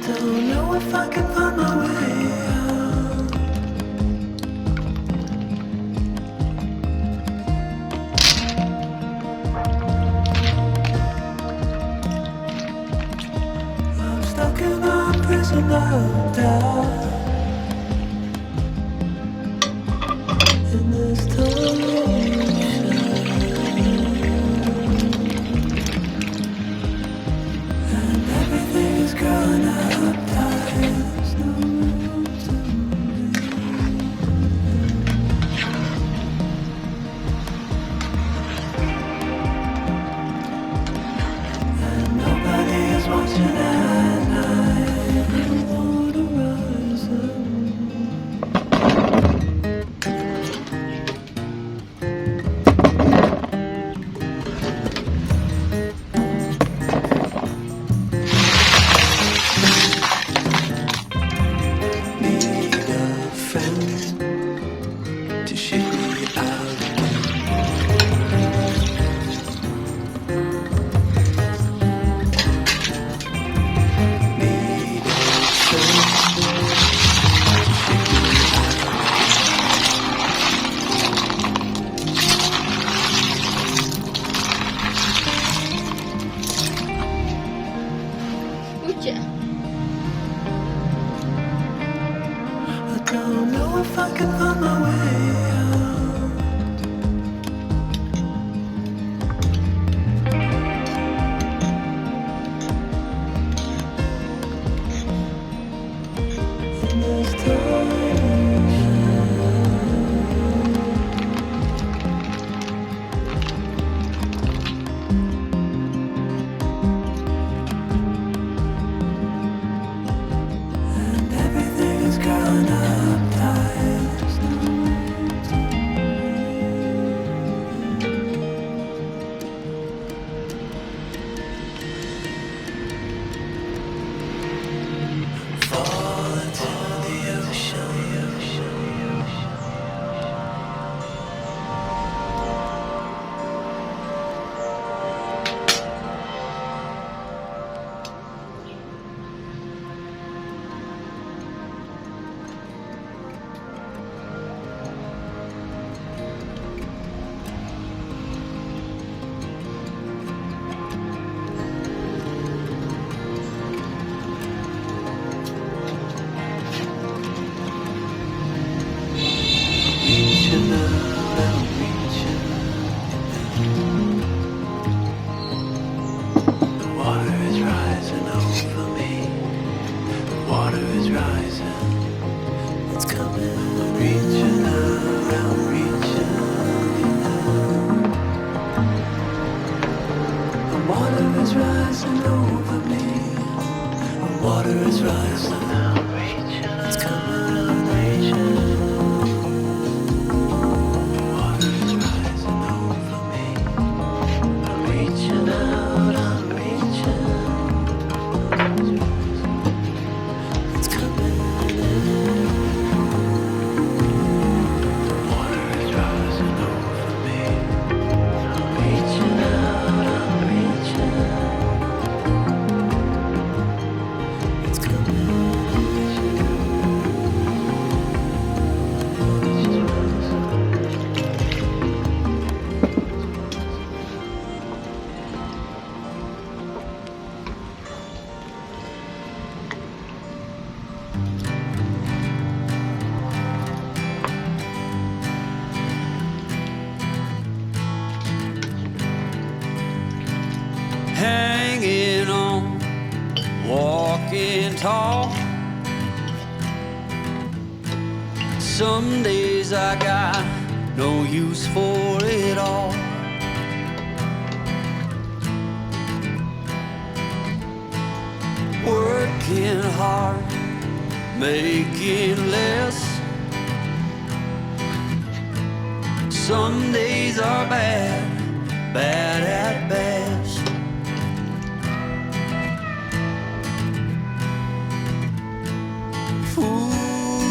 Don't know if I can find my way out. I'm stuck in a prison of doubt. In this torsion, and everything is growing up. Don't know if I can find my way out. In this and everything is growing up tired. Water is rising. It's coming. Water is rising over me. I'm reaching out. I'm reaching. It's coming in. Water is rising over me. I'm reaching out. I'm reaching. It's coming. Hanging on, walking tall. Some days I got no use for it all. Working hard, making less. Some days are bad, bad at best.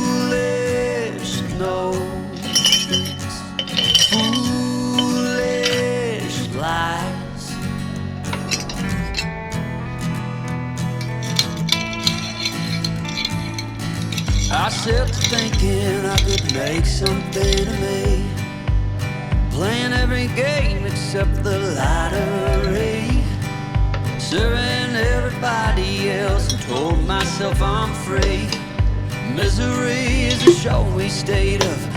Foolish notes, foolish lies. I set to thinking I could make something of me, playing every game except the lottery, serving everybody else and told myself I'm free. Misery is a showy state of